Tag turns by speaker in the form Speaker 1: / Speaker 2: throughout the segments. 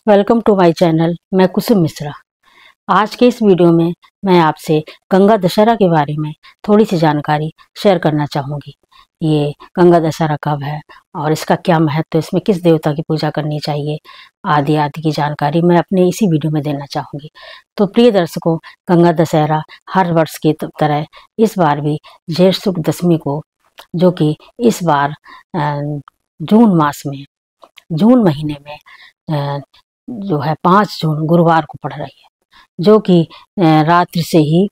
Speaker 1: Welcome to my channel. मैं कुसुम मिश्रा। आज के इस वीडियो में मैं आपसे गंगा दशहरा के बारे में थोड़ी सी जानकारी शेयर करना चाहूँगी। ये गंगा दशहरा कब है और इसका क्या महत्व, इसमें किस देवता की पूजा करनी चाहिए, आदि आदि की जानकारी मैं अपने इसी वीडियो में देना चाहूँगी। तो प्रिय दर्शकों, गंगा दशहरा हर वर्ष की तरह इस बार भी ज्येष्ठ शुक्ल दशमी को, जो कि इस बार जून महीने में जो है 5 जून गुरुवार को पड़ रही है, जो कि रात्रि से ही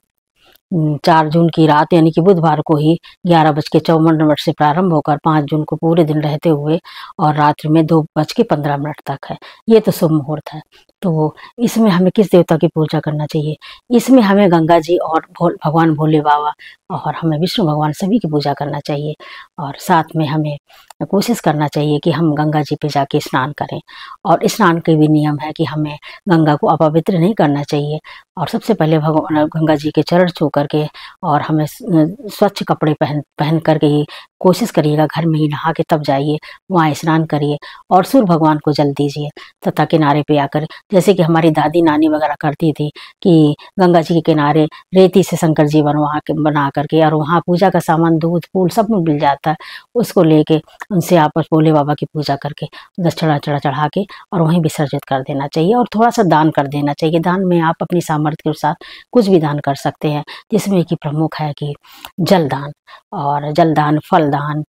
Speaker 1: 4 जून की रात यानी कि बुधवार को ही 11:54 से प्रारंभ होकर 5 जून को पूरे दिन रहते हुए और रात्रि में 2:15 तक है। ये तो शुभ मुहूर्त है। तो इसमें हमें किस देवता की पूजा करना चाहिए? इसमें हमें गंगा जी और भगवान भोले बाबा और हमें विष्णु भगवान सभी की पूजा करना चाहिए। और साथ में हमें कोशिश करना चाहिए कि हम गंगा जी पे जाके स्नान करें। और स्नान के भी नियम है कि हमें गंगा को अपवित्र नहीं करना चाहिए। और सबसे पहले भगवान गंगा जी के चरण छू करके और हमें स्वच्छ कपड़े पहन करके ही कोशिश करिएगा, घर में ही नहा के तब जाइए, वहाँ स्नान करिए और सूर्य भगवान को जल दीजिए तथा किनारे पे आकर, जैसे कि हमारी दादी नानी वगैरह करती थी कि गंगा जी के किनारे रेती से शंकर जी बना करके और वहाँ पूजा का सामान दूध फूल सब मिल जाता है, उसको लेके उनसे आपस भोले बाबा की पूजा करके दक्षिणा चढ़ा के और वहीं विसर्जित कर देना चाहिए। और थोड़ा सा दान कर देना चाहिए। दान में आप अपनी सामर्थ्य के अनुसार कुछ भी दान कर सकते हैं, जिसमें कि प्रमुख है कि जलदान और जलदान, फलदान,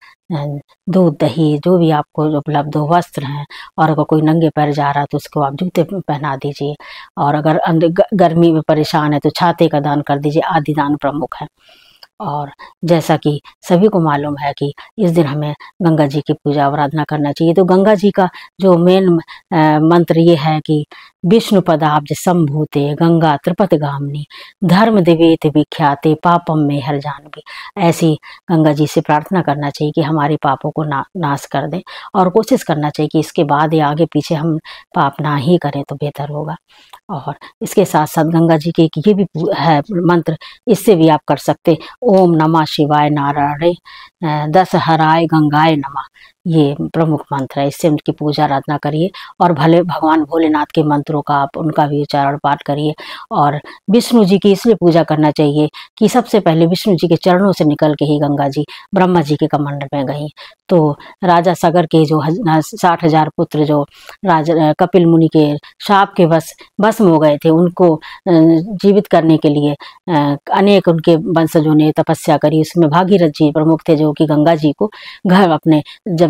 Speaker 1: दूध दही जो भी आपको उपलब्ध हो, वस्त्र हैं, और अगर कोई नंगे पैर जा रहा है तो उसको आप जूते पहना दीजिए। और अगर गर्मी में परेशान है तो छाते का दान कर दीजिए। आदि दान प्रमुख है। और जैसा कि सभी को मालूम है कि इस दिन हमें गंगा जी की पूजा आराधना करना चाहिए। तो गंगा जी का जो मेन मंत्र ये है कि विष्णु पदाब्ज संभूते गंगा त्रिपथगामिनी धर्म देवेत विख्याते पापम में हर जानवी। ऐसी गंगा जी से प्रार्थना करना चाहिए कि हमारे पापों को नाश कर दें। और कोशिश करना चाहिए कि इसके बाद या आगे पीछे हम पाप ना ही करें तो बेहतर होगा। और इसके साथ साथ गंगा जी के ये भी है मंत्र, इससे भी आप कर सकते। ओम नमः शिवाय नारायणे दशहराय गंगाय नमः, ये प्रमुख मंत्र है। इससे उनकी पूजा आराधना करिए और भले भगवान भोलेनाथ के मंत्रों का आप उनका भी उच्चारण पाठ करिए। और विष्णु जी की इसलिए पूजा करना चाहिए कि सबसे पहले विष्णु जी के चरणों से निकल के ही गंगा जी ब्रह्मा जी के कमंडल में गई। तो राजा सगर के जो 60,000 पुत्र जो राजा कपिल मुनि के शाप के भस्म हो गए थे, उनको जीवित करने के लिए अनेक उनके वंशजों ने तपस्या करी। उसमें भागीरथ जी प्रमुख थे, जो कि गंगा जी को घर अपने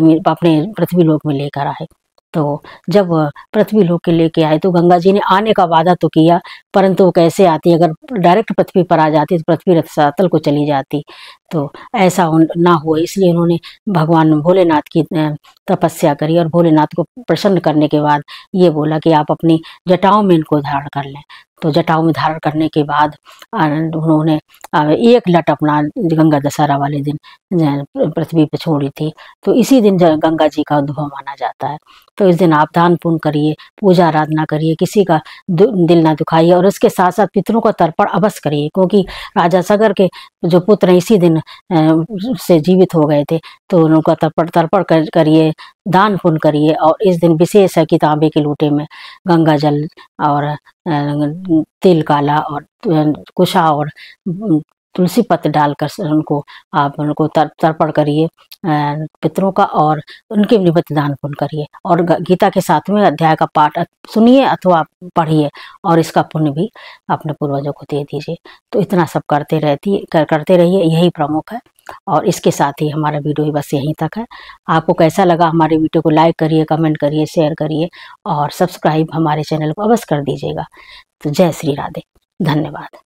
Speaker 1: पृथ्वी लोक में लेकर आए। तो जब पृथ्वी लोक के लेके आए तो गंगा जी ने आने का वादा तो किया, परंतु वो कैसे आती? अगर डायरेक्ट पृथ्वी पर आ जाती तो पृथ्वी रसातल को चली जाती। तो ऐसा ना हो, इसलिए उन्होंने भगवान भोलेनाथ की तपस्या करी और भोलेनाथ को प्रसन्न करने के बाद ये बोला कि आप अपनी जटाओं में इनको धारण कर लें। तो जटाओं में धारण करने के बाद उन्होंने एक लट अपना गंगा दशहरा वाले दिन पृथ्वी पे छोड़ी थी। तो इसी दिन गंगा जी का उद्भव माना जाता है। तो इस दिन आप दान पुण्य करिए, पूजा आराधना करिए, किसी का दिल ना दुखाइए। और इसके साथ साथ पितरों का तर्पण अवश्य करिए, क्योंकि राजा सगर के जो पुत्र इसी दिन से जीवित हो गए थे। तो उनका तर्पण करिए, दान पुण्य करिए। और इस दिन विशेष है कि तांबे के लोटे में गंगा जल और तिल काला और कुशा और तुलसी पत्र डालकर उनको तर्पण करिए पितरों का, और उनके निमित्त दान पुण्य करिए। और गीता के 7वें अध्याय का पाठ सुनिए अथवा पढ़िए और इसका पुण्य भी अपने पूर्वजों को दे दीजिए। तो इतना सब करते रहिए, यही प्रमुख है। और इसके साथ ही हमारा वीडियो बस यहीं तक है। आपको कैसा लगा हमारे वीडियो को लाइक करिए, कमेंट करिए, शेयर करिए और सब्सक्राइब हमारे चैनल को अवश्य कर दीजिएगा। तो जय श्री राधे, धन्यवाद।